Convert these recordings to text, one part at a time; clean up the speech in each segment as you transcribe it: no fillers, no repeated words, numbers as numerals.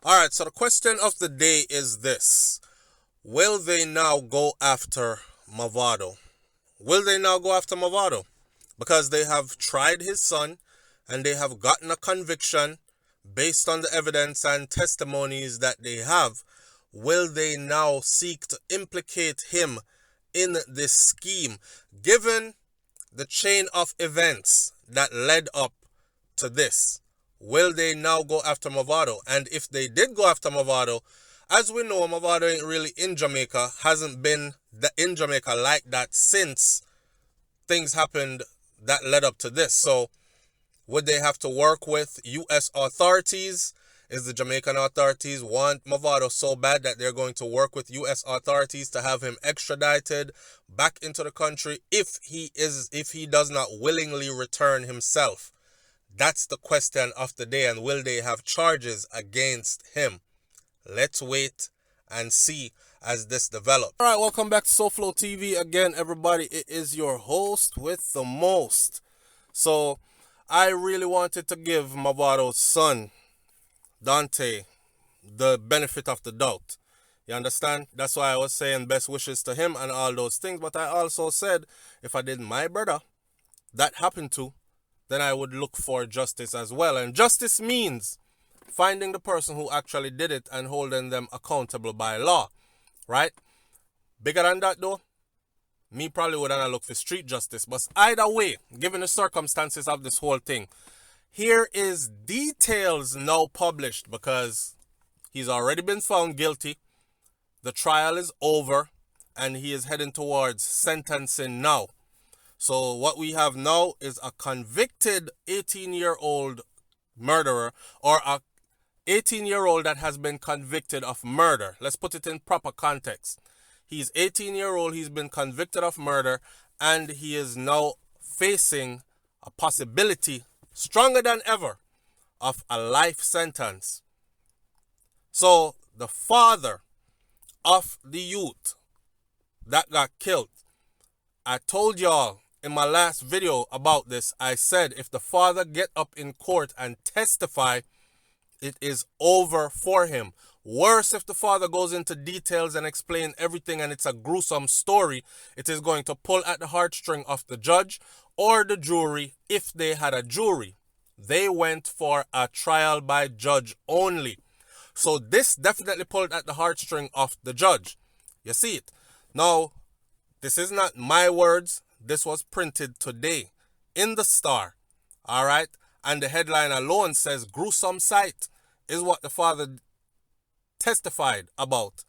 Alright, so the question of the day is this. Will they now go after Mavado? Will they now go after Mavado? Because they have tried his son and they have gotten a conviction based on the evidence and testimonies that they have. Will they now seek to implicate him in this scheme, given the chain of events that led up to this? Will they now go after Mavado? And if they did go after Mavado, as we know, Mavado ain't really in Jamaica, hasn't been in Jamaica like that since things happened that led up to this. So would they have to work with U.S. authorities? Is the Jamaican authorities want Mavado so bad that they're going to work with U.S. authorities to have him extradited back into the country if he does not willingly return himself? That's the question of the day. And will they have charges against him? Let's wait and see as this develops. All right, welcome back to SouFLoTV again, everybody. It is your host with the most. So I really wanted to give Mavado's son, Dante, the benefit of the doubt. You understand? That's why I was saying best wishes to him and all those things. But I also said if I did my brother that happened to, then I would look for justice as well. And justice means finding the person who actually did it and holding them accountable by law, right? Bigger than that though, me probably wouldn't look for street justice. But either way, given the circumstances of this whole thing, here is details now published because he's already been found guilty. The trial is over and he is heading towards sentencing now. So what we have now is a convicted 18-year-old murderer, or a 18-year-old that has been convicted of murder. Let's put it in proper context. He's 18-year-old, he's been convicted of murder, and he is now facing a possibility, stronger than ever, of a life sentence. So the father of the youth that got killed, I told y'all in my last video about this, I said if the father get up in court and testify, it is over for him. Worse, if the father goes into details and explain everything and it's a gruesome story, it is going to pull at the heartstring of the judge or the jury if they had a jury. They went for a trial by judge only. So this definitely pulled at the heartstring of the judge. You see it? Now, this is not my words. This was printed today in the Star. All right? And the headline alone says, gruesome sight is what the father testified about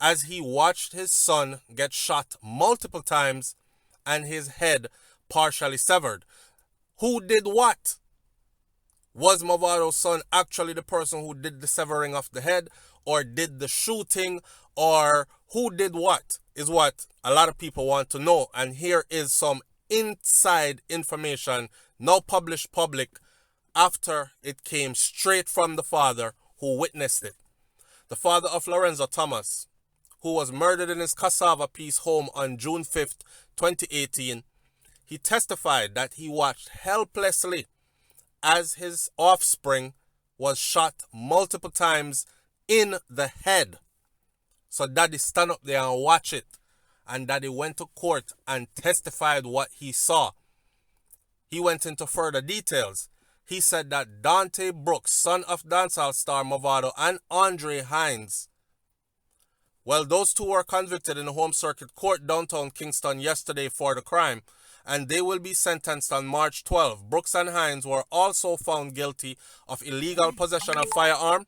as he watched his son get shot multiple times and his head partially severed. Who did what? Was Mavado's son actually the person who did the severing of the head, or did the shooting, or who did what is what a lot of people want to know. And here is some inside information now published public after it came straight from the father who witnessed it. The father of Lorenzo Thomas, who was murdered in his Cassava Peace home on June 5th, 2018, he testified that he watched helplessly as his offspring was shot multiple times in the head. So daddy stand up there and watch it. And daddy went to court and testified what he saw. He went into further details. He said that Dante Brooks, son of dancehall star Mavado, and Andre Hines, well, those two were convicted in the Home Circuit Court downtown Kingston yesterday for the crime, and they will be sentenced on March 12. Brooks and Hines were also found guilty of illegal possession of firearm,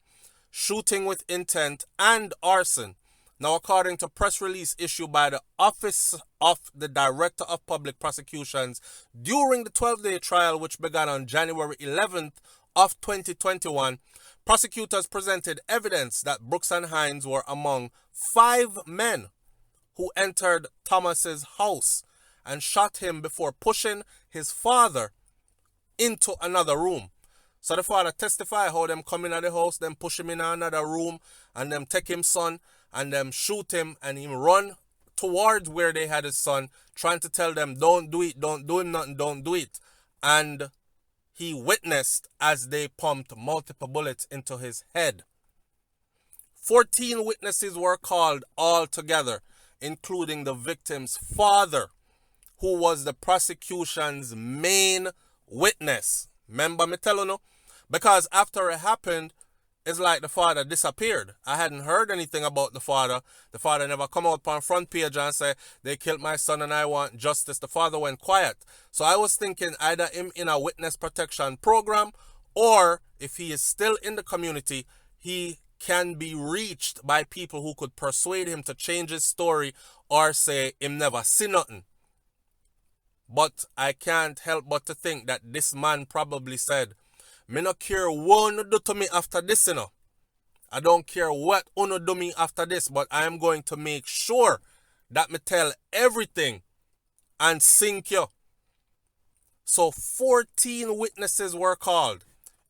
shooting with intent, and arson. Now, according to press release issued by the Office of the Director of Public Prosecutions during the 12-day trial, which began on January 11th of 2021, prosecutors presented evidence that Brooks and Hines were among 5 men who entered Thomas's house and shot him before pushing his father into another room. So the father testified how them come in at the house, them push him in another room, and them take him son, and them shoot him, and him run towards where they had his son, trying to tell them, don't do it, don't do him nothing, don't do it. And he witnessed as they pumped multiple bullets into his head. 14 witnesses were called altogether, including the victim's father, who was the prosecution's main witness. Remember me telling you? Because after it happened, it's like the father disappeared. I hadn't heard anything about the father. The father never come out on front page and say, they killed my son and I want justice. The father went quiet. So I was thinking either him in a witness protection program, or if he is still in the community, he can be reached by people who could persuade him to change his story or say him never see nothing. But I can't help but to think that this man probably said, me no care what you do to me after this, you know. I don't care what you do me after this, but I am going to make sure that me tell everything and sink you. So 14 witnesses were called,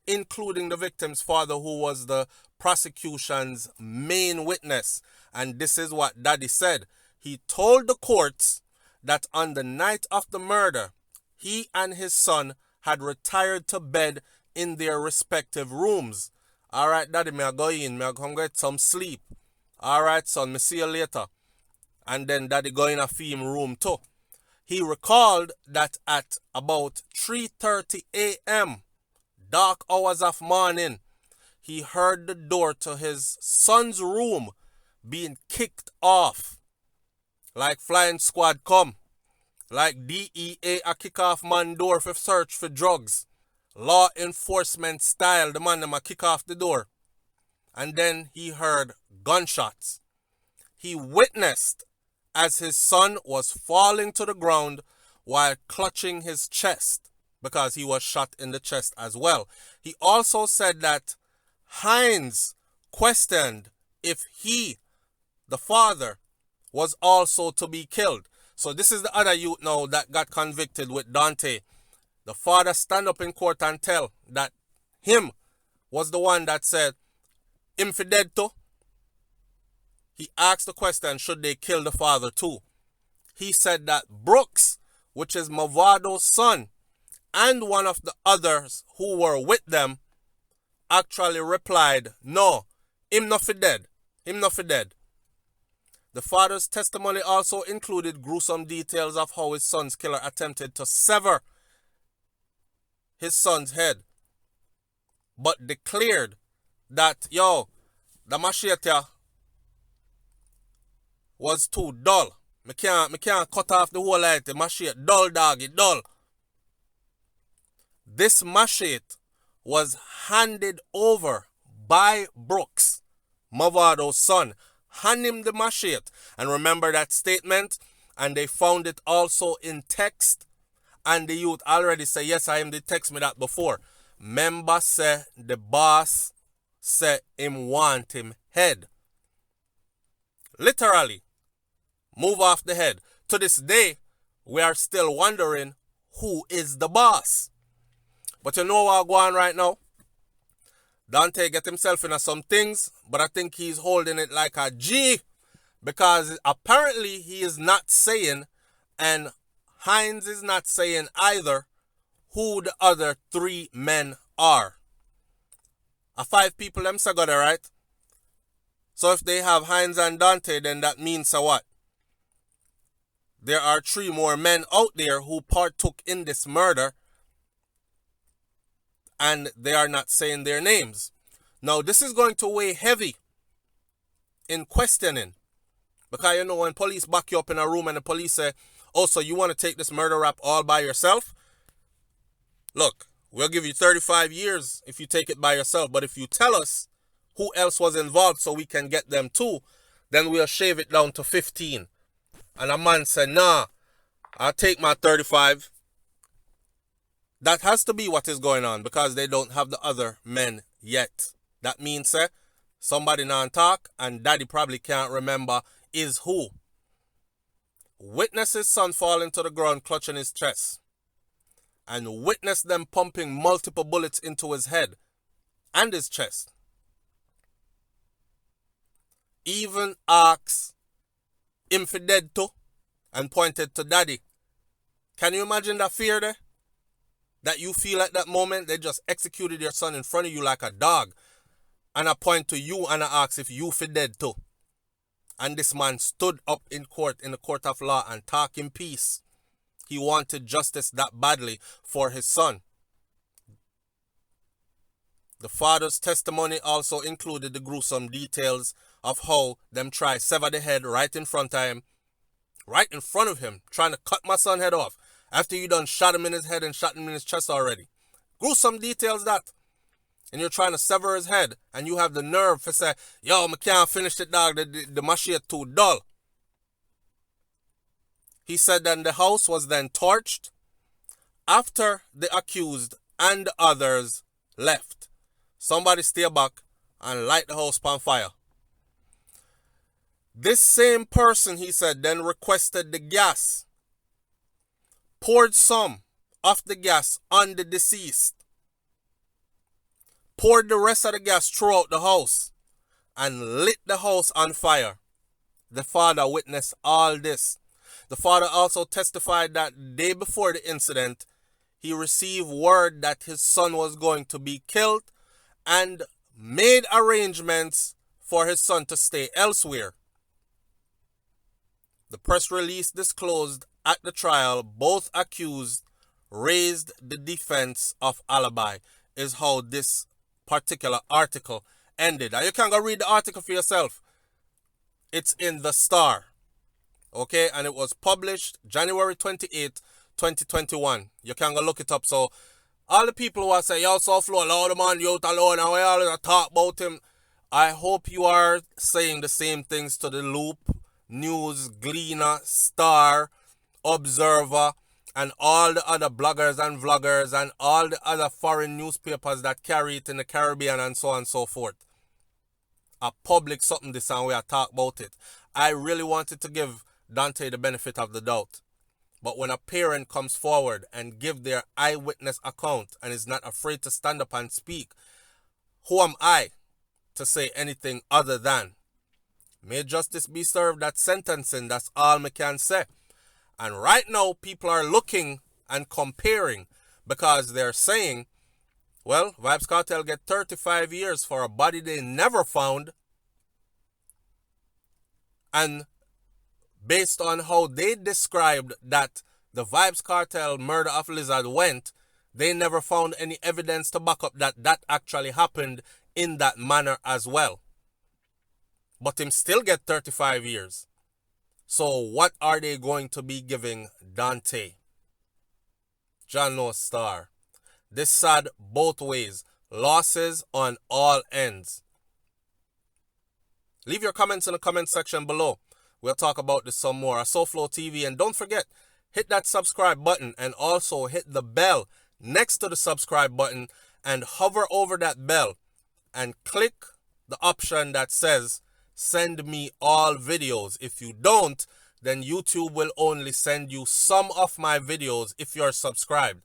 including the victim's father, who was the prosecution's main witness. And this is what Daddy said. He told the courts that on the night of the murder, he and his son had retired to bed in their respective rooms. Alright, Daddy, me I go in, me I come get some sleep. Alright, son, me see you later. And then Daddy go in a film room too. He recalled that at about 3:30 a.m., dark hours of morning, he heard the door to his son's room being kicked off. Like flying squad come. Like DEA a kick off man door for search for drugs. Law enforcement style, the man them a kick off the door. And then he heard gunshots. He witnessed as his son was falling to the ground while clutching his chest, because he was shot in the chest as well. He also said that Hines questioned if he, the father, was also to be killed. So this is the other youth now that got convicted with Dante. The father stand up in court and tell that him was the one that said, him for dead too. He asked the question, should they kill the father too? He said that Brooks, which is Mavado's son, and one of the others who were with them, actually replied, no, him not for dead. Him not for dead. The father's testimony also included gruesome details of how his son's killer attempted to sever his son's head, but declared that, yo, the machete was too dull. Me can't cut off the whole light. The machete dull, dog, it dull. This machete was handed over by Brooks, Mavado's son. Hand him the machete. And remember that statement? And they found it also in text. And the youth already say, yes, I am the text me that before. Member say the boss say him want him head. Literally. Move off the head. To this day, we are still wondering who is the boss. But you know what going on right now? Dante get himself into some things, but I think he's holding it like a G, because apparently he is not saying, and Hines is not saying either, who the other three men are. A 5 people them say got it, right? So if they have Hines and Dante, then that means what? There are 3 more men out there who partook in this murder, and they are not saying their names. Now, this is going to weigh heavy in questioning, because you know when police back you up in a room and the police say, oh, so you want to take this murder rap all by yourself? Look, we'll give you 35 years if you take it by yourself, but if you tell us who else was involved so we can get them too, then we'll shave it down to 15. And a man said, nah, I'll take my 35. That has to be what is going on, because they don't have the other men yet. That means somebody non talk and daddy probably can't remember is who. Witness his son falling to the ground clutching his chest, and witness them pumping multiple bullets into his head and his chest. Even asked him for dead too and pointed to daddy. Can you imagine that fear there? That you feel at that moment? They just executed your son in front of you like a dog. And I point to you and I ask if you fi dead too. And this man stood up in court, in the court of law, and talk in peace. He wanted justice that badly for his son. The father's testimony also included the gruesome details of how them try sever the head right in front of him, trying to cut my son's head off after you done shot him in his head and shot him in his chest already. Gruesome details that. And you're trying to sever his head, and you have the nerve to say, yo, I can't finish it, dog, the machete too dull. He said that the house was then torched after the accused and the others left. Somebody stay back and light the house on fire. This same person, he said, then requested the gas, poured some of the gas on the deceased, poured the rest of the gas throughout the house, and lit the house on fire. The father witnessed all this. The father also testified that the day before the incident, he received word that his son was going to be killed and made arrangements for his son to stay elsewhere. The press release disclosed at the trial both accused raised the defense of alibi, is how this particular article ended. Now you can go read the article for yourself. It's in The Star. Okay, and it was published January 28, 2021. You can go look it up. So all the people who are saying, yo, SouFLo, allow the man out alone, and we all talk about him, I hope you are saying the same things to the Loop, News, Gleaner, Star, Observer, and all the other bloggers and vloggers and all the other foreign newspapers that carry it in the Caribbean and so on and so forth. A public something this and we are talk about it. I really wanted to give Dante the benefit of the doubt. But when a parent comes forward and give their eyewitness account and is not afraid to stand up and speak, who am I to say anything other than, may justice be served at sentencing, that's all I can say. And right now, people are looking and comparing because they're saying, well, Vybz Kartel get 35 years for a body they never found. And based on how they described that the Vybz Kartel murder of Lizard went, they never found any evidence to back up that that actually happened in that manner as well. But him still get 35 years. So what are they going to be giving Dante? John No Star. This sad both ways. Losses on all ends. Leave your comments in the comment section below. We'll talk about this some more. SouFLoTV. And don't forget, hit that subscribe button and also hit the bell next to the subscribe button and hover over that bell and click the option that says send me all videos. If you don't, then YouTube will only send you some of my videos if you're subscribed.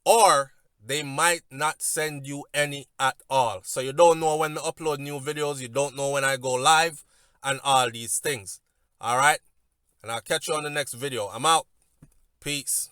Or they might not send you any at all. So you don't know when I upload new videos, you don't know when I go live, and all these things. Alright? And I'll catch you on the next video. I'm out. Peace.